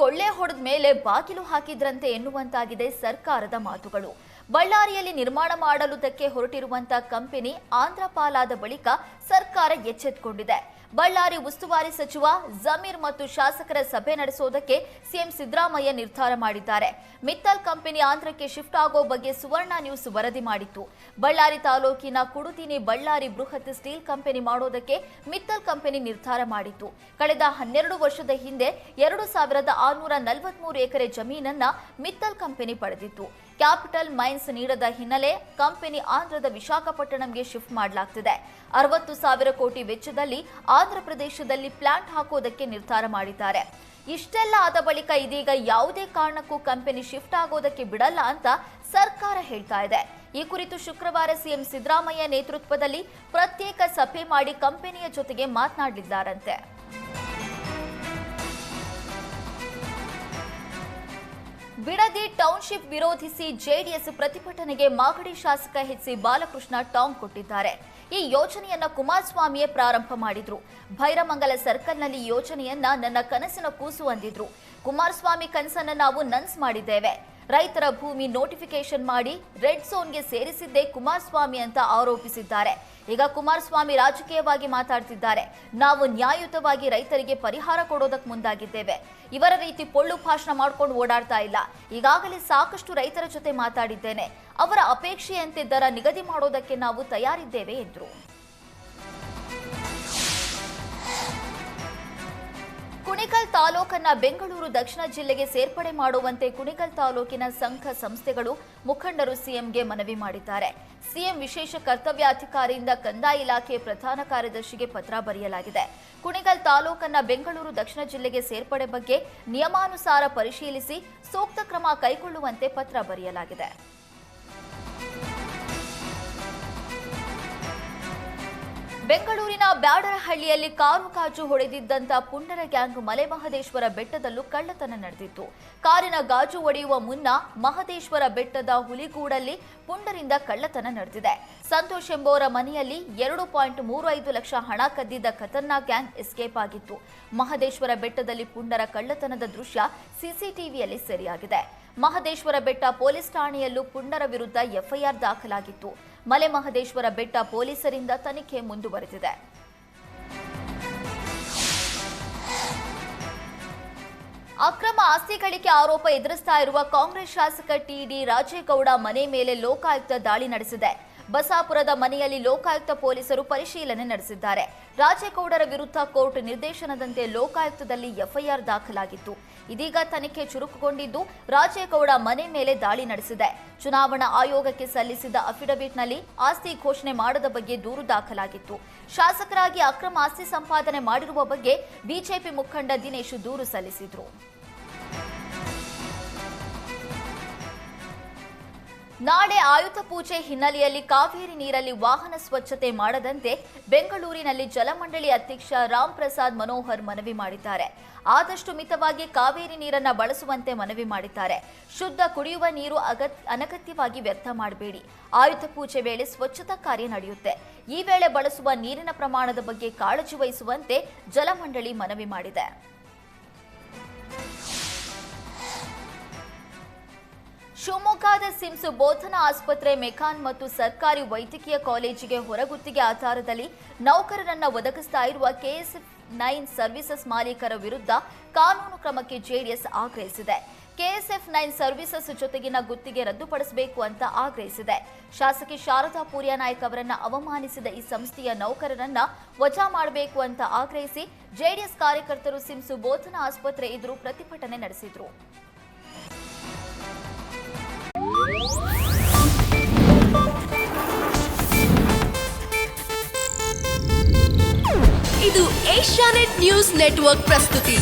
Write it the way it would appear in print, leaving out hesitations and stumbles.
ಕೊಳ್ಳೆ ಹೊಡೆದ ಮೇಲೆ ಬಾಗಿಲು ಹಾಕಿದ್ರಂತೆ ಎನ್ನುವಂತಾಗಿದೆ ಸರ್ಕಾರದ ಮಾತುಗಳು. ಬಳ್ಳಾರಿಯಲ್ಲಿ ನಿರ್ಮಾಣ ಮಾಡಲುದಕ್ಕೆ ಹೊರಟಿರುವಂತಹ ಕಂಪನಿ ಆಂಧ್ರ ಪಾಲಾದ ಬಳಿಕ ಸರ್ಕಾರ ಎಚ್ಚೆತ್ತುಕೊಂಡಿದೆ. ಬಳ್ಳಾರಿ ಉಸ್ತುವಾರಿ ಸಚಿವ ಜಮೀರ್ ಮತ್ತು ಶಾಸಕರ ಸಭೆ ನಡೆಸೋದಕ್ಕೆ ಸಿಎಂ ಸಿದ್ದರಾಮಯ್ಯ ನಿರ್ಧಾರ ಮಾಡಿದ್ದಾರೆ. ಮಿತ್ತಲ್ ಕಂಪನಿ ಆಂಧ್ರಕ್ಕೆ ಶಿಫ್ಟ್ ಆಗೋ ಬಗ್ಗೆ ಸುವರ್ಣ ನ್ಯೂಸ್ ವರದಿ ಮಾಡಿತ್ತು. ಬಳ್ಳಾರಿ ತಾಲೂಕಿನ ಕುಡುತಿನಿ ಬಳ್ಳಾರಿ ಬೃಹತ್ ಸ್ಟೀಲ್ ಕಂಪನಿ ಮಾಡೋದಕ್ಕೆ ಮಿತ್ತಲ್ ಕಂಪನಿ ನಿರ್ಧಾರ ಮಾಡಿತ್ತು. ಕಳೆದ 12 ವರ್ಷದ ಹಿಂದೆ 2643 ಎಕರೆ ಜಮೀನನ್ನ ಮಿತ್ತಲ್ ಕಂಪನಿ ಪಡೆದಿತ್ತು. ಕ್ಯಾಪಿಟಲ್ ಮೈನ್ಸ್ ನೀಡದ ಹಿನ್ನೆಲೆ ಕಂಪನಿ ಆಂಧ್ರದ ವಿಶಾಖಪಟ್ಟಣಂಗೆ ಶಿಫ್ಟ್ ಮಾಡಲಾಗ್ತಿದೆ. 60,000 ಕೋಟಿ ವೆಚ್ಚದಲ್ಲಿ ಆಂಧ್ರ ಪ್ರದೇಶದಲ್ಲಿ ಪ್ಲಾಂಟ್ ಹಾಕೋದಕ್ಕೆ ನಿರ್ಧಾರ ಮಾಡಿದ್ದಾರೆ. ಇಷ್ಟೆಲ್ಲ ಆದ ಬಳಿಕ ಇದೀಗ ಯಾವುದೇ ಕಾರಣಕ್ಕೂ ಕಂಪನಿ ಶಿಫ್ಟ್ ಆಗೋದಕ್ಕೆ ಬಿಡಲ್ಲ ಅಂತ ಸರ್ಕಾರ ಹೇಳ್ತಾ ಇದೆ. ಈ ಕುರಿತು ಶುಕ್ರವಾರ ಸಿಎಂ ಸಿದ್ದರಾಮಯ್ಯ ನೇತೃತ್ವದಲ್ಲಿ ಪ್ರತ್ಯೇಕ ಸಭೆ ಮಾಡಿ ಕಂಪನಿಯ ಜೊತೆಗೆ ಮಾತನಾಡಲಿದ್ದಾರಂತೆ. ಬಿಡದಿ ಟೌನ್ಶಿಪ್ ವಿರೋಧಿಸಿ ಜೆಡಿಎಸ್ ಪ್ರತಿಭಟನೆಗೆ ಮಾಗಡಿ ಶಾಸಕ ಎಚ್.ಸಿ. ಬಾಲಕೃಷ್ಣ ಟಾಂಗ್ ಕೊಟ್ಟಿದ್ದಾರೆ. ಈ ಯೋಜನೆಯನ್ನ ಕುಮಾರಸ್ವಾಮಿಯೇ ಪ್ರಾರಂಭ ಮಾಡಿದ್ರು. ಭೈರಮಂಗಲ ಸರ್ಕಲ್ನಲ್ಲಿ ಯೋಜನೆಯನ್ನ ನನ್ನ ಕನಸಿನ ಕೂಸು ಅಂದಿದ್ರು. ಕುಮಾರಸ್ವಾಮಿ ಕನಸನ್ನ ನಾವು ನನ್ಸ್ ಮಾಡಿದ್ದೇವೆ. ರೈತರ ಭೂಮಿ ನೋಟಿಫಿಕೇಶನ್ ಮಾಡಿ ರೆಡ್ ಝೋನ್ಗೆ ಸೇರಿಸಿದ್ದೇ ಕುಮಾರಸ್ವಾಮಿ ಅಂತ ಆರೋಪಿಸಿದ್ದಾರೆ. ಈಗ ಕುಮಾರಸ್ವಾಮಿ ರಾಜಕೀಯವಾಗಿ ಮಾತಾಡ್ತಿದ್ದಾರೆ. ನಾವು ನ್ಯಾಯಯುತವಾಗಿ ರೈತರಿಗೆ ಪರಿಹಾರ ಕೊಡೋದಕ್ಕೆ ಮುಂದಾಗಿದ್ದೇವೆ. ಇವರ ರೀತಿ ಪೊಳ್ಳು ಭಾಷಣ ಮಾಡ್ಕೊಂಡು ಓಡಾಡ್ತಾ ಇಲ್ಲ. ಈಗಾಗಲೇ ಸಾಕಷ್ಟು ರೈತರ ಜೊತೆ ಮಾತಾಡಿದ್ದೇನೆ. ಅವರ ಅಪೇಕ್ಷೆಯಂತೆ ದರ ನಿಗದಿ ಮಾಡೋದಕ್ಕೆ ನಾವು ತಯಾರಿದ್ದೇವೆ ಎಂದರು. ಕುಣಿಗಲ್ ತಾಲೂಕನ್ನ ಬೆಂಗಳೂರು ದಕ್ಷಿಣ ಜಿಲ್ಲೆಗೆ ಸೇರ್ಪಡೆ ಮಾಡುವಂತೆ ಕುಣಿಗಲ್ ತಾಲೂಕಿನ ಸಂಘ ಸಂಸ್ಥೆಗಳು ಮುಖಂಡರು ಸಿಎಂಗೆ ಮನವಿ ಮಾಡಿದ್ದಾರೆ. ಸಿಎಂ ವಿಶೇಷ ಕರ್ತವ್ಯಾಧಿಕಾರಿಯಿಂದ ಕಂದಾಯ ಇಲಾಖೆ ಪ್ರಧಾನ ಕಾರ್ಯದರ್ಶಿಗೆ ಪತ್ರ ಬರೆಯಲಾಗಿದೆ. ಕುಣಿಗಲ್ ತಾಲೂಕನ್ನ ಬೆಂಗಳೂರು ದಕ್ಷಿಣ ಜಿಲ್ಲೆಗೆ ಸೇರ್ಪಡೆ ಬಗ್ಗೆ ನಿಯಮಾನುಸಾರ ಪರಿಶೀಲಿಸಿ ಸೂಕ್ತ ಕ್ರಮ ಕೈಗೊಳ್ಳುವಂತೆ ಪತ್ರ ಬರೆಯಲಾಗಿದೆ. ಬೆಂಗಳೂರಿನ ಬ್ಯಾಡರಹಳ್ಳಿಯಲ್ಲಿ ಕಾರು ಗಾಜು ಹೊಡೆದಿದ್ದಂತ ಪುಂಡರ ಗ್ಯಾಂಗ್ ಮಲೆಮಹದೇಶ್ವರ ಬೆಟ್ಟದಲ್ಲೂ ಕಳ್ಳತನ ನಡೆದಿತ್ತು. ಕಾರಿನ ಗಾಜು ಒಡೆಯುವ ಮುನ್ನ ಮಹದೇಶ್ವರ ಬೆಟ್ಟದ ಹುಲಿಗೂಡಲ್ಲಿ ಪುಂಡರಿಂದ ಕಳ್ಳತನ ನಡೆದಿದೆ. ಸಂತೋಷ್ ಎಂಬುವರ ಮನೆಯಲ್ಲಿ 2.35 ಲಕ್ಷ ಹಣ ಕದ್ದಿದ್ದ ಖತರ್ನಾಕ್ ಗ್ಯಾಂಗ್ ಎಸ್ಕೇಪ್ ಆಗಿತ್ತು. ಮಹದೇಶ್ವರ ಬೆಟ್ಟದಲ್ಲಿ ಪುಂಡರ ಕಳ್ಳತನದ ದೃಶ್ಯ ಸಿಸಿಟಿವಿಯಲ್ಲಿ ಸೆರೆಯಾಗಿದೆ. ಮಹದೇಶ್ವರ ಬೆಟ್ಟ ಪೊಲೀಸ್ ಠಾಣೆಯಲ್ಲೂ ಪುಂಡರ ವಿರುದ್ಧ ಎಫ್ಐಆರ್ ದಾಖಲಾಗಿತ್ತು. ಮಲೆಮಹದೇಶ್ವರ ಬೆಟ್ಟ ಪೊಲೀಸರಿಂದ ತನಿಖೆ ಮುಂದುವರೆದಿದೆ. ಅಕ್ರಮ ಆಸ್ತಿ ಗಳಿಕೆ ಆರೋಪ ಎದುರಿಸ್ತಾ ಇರುವ ಕಾಂಗ್ರೆಸ್ ಶಾಸಕ ಟಿ.ಡಿ. ರಾಜೇಗೌಡ ಮನೆ ಮೇಲೆ ಲೋಕಾಯುಕ್ತ ದಾಳಿ ನಡೆಸಿದೆ. ಬಸಾಪುರದ ಮನೆಯಲ್ಲಿ ಲೋಕಾಯುಕ್ತ ಪೊಲೀಸರು ಪರಿಶೀಲನೆ ನಡೆಸಿದ್ದಾರೆ. ರಾಜೇಗೌಡರ ವಿರುದ್ಧ ಕೋರ್ಟ್ ನಿರ್ದೇಶನದಂತೆ ಲೋಕಾಯುಕ್ತದಲ್ಲಿ ಎಫ್ಐಆರ್ ದಾಖಲಾಗಿತ್ತು. ಇದೀಗ ತನಿಖೆ ಚುರುಕುಗೊಂಡಿದ್ದು ರಾಜೇಗೌಡ ಮನೆ ಮೇಲೆ ದಾಳಿ ನಡೆಸಿದೆ. ಚುನಾವಣಾ ಆಯೋಗಕ್ಕೆ ಸಲ್ಲಿಸಿದ ಅಫಿಡವಿಟ್ನಲ್ಲಿ ಆಸ್ತಿ ಘೋಷಣೆ ಮಾಡದ ಬಗ್ಗೆ ದೂರು ದಾಖಲಾಗಿತ್ತು. ಶಾಸಕರಾಗಿ ಅಕ್ರಮ ಆಸ್ತಿ ಸಂಪಾದನೆ ಮಾಡಿರುವ ಬಗ್ಗೆ ಬಿಜೆಪಿ ಮುಖಂಡ ದಿನೇಶ್ ದೂರು ಸಲ್ಲಿಸಿದ್ರು. ನಾಳೆ ಆಯುಧ ಪೂಜೆ ಹಿನ್ನೆಲೆಯಲ್ಲಿ ಕಾವೇರಿ ನೀರಲ್ಲಿ ವಾಹನ ಸ್ವಚ್ಛತೆ ಮಾಡದಂತೆ ಬೆಂಗಳೂರಿನಲ್ಲಿ ಜಲಮಂಡಳಿ ಅಧ್ಯಕ್ಷ ರಾಮ್ ಪ್ರಸಾದ್ ಮನೋಹರ್ ಮನವಿ ಮಾಡಿದ್ದಾರೆ. ಆದಷ್ಟು ಮಿತವಾಗಿ ಕಾವೇರಿ ನೀರನ್ನು ಬಳಸುವಂತೆ ಮನವಿ ಮಾಡಿದ್ದಾರೆ. ಶುದ್ಧ ಕುಡಿಯುವ ನೀರು ಅನಗತ್ಯವಾಗಿ ವ್ಯರ್ಥ ಮಾಡಬೇಡಿ. ಆಯುಧ ಪೂಜೆ ವೇಳೆ ಸ್ವಚ್ಛತಾ ಕಾರ್ಯ ನಡೆಯುತ್ತೆ. ಈ ವೇಳೆ ಬಳಸುವ ನೀರಿನ ಪ್ರಮಾಣದ ಬಗ್ಗೆ ಕಾಳಜಿ ವಹಿಸುವಂತೆ ಜಲಮಂಡಳಿ ಮನವಿ ಮಾಡಿದೆ. ಶಿವಮೊಗ್ಗದ ಸಿಮ್ಸ್ ಬೋಧನಾ ಆಸ್ಪತ್ರೆ, ಮೆಕಾನ್ ಮತ್ತು ಸರ್ಕಾರಿ ವೈದ್ಯಕೀಯ ಕಾಲೇಜಿಗೆ ಹೊರಗುತ್ತಿಗೆ ಆಧಾರದಲ್ಲಿ ನೌಕರರನ್ನ ಒದಗಿಸ್ತಾ ಇರುವ KSF9 ಸರ್ವಿಸಸ್ ಮಾಲೀಕರ ವಿರುದ್ಧ ಕಾನೂನು ಕ್ರಮಕ್ಕೆ ಜೆಡಿಎಸ್ ಆಗ್ರಹಿಸಿದೆ. KSF9 ಸರ್ವಿಸಸ್ ಜೊತೆಗಿನ ಗುತ್ತಿಗೆ ರದ್ದುಪಡಿಸಬೇಕು ಅಂತ ಆಗ್ರಹಿಸಿದೆ. ಶಾಸಕಿ ಶಾರದಾ ಪೂರ್ಯನಾಯ್ಕ ಅವರನ್ನ ಅವಮಾನಿಸಿದ ಈ ಸಂಸ್ಥೆಯ ನೌಕರರನ್ನ ವಜಾ ಮಾಡಬೇಕು ಅಂತ ಆಗ್ರಹಿಸಿ ಜೆಡಿಎಸ್ ಕಾರ್ಯಕರ್ತರು ಸಿಮ್ಸ್ ಬೋಧನಾ ಆಸ್ಪತ್ರೆ ಎದುರು ಪ್ರತಿಭಟನೆ ನಡೆಸಿದ್ರು. ಇದು ಏಷ್ಯಾನೆಟ್ ನ್ಯೂಸ್ ನೆಟ್ವರ್ಕ್ ಪ್ರಸ್ತುತಿ.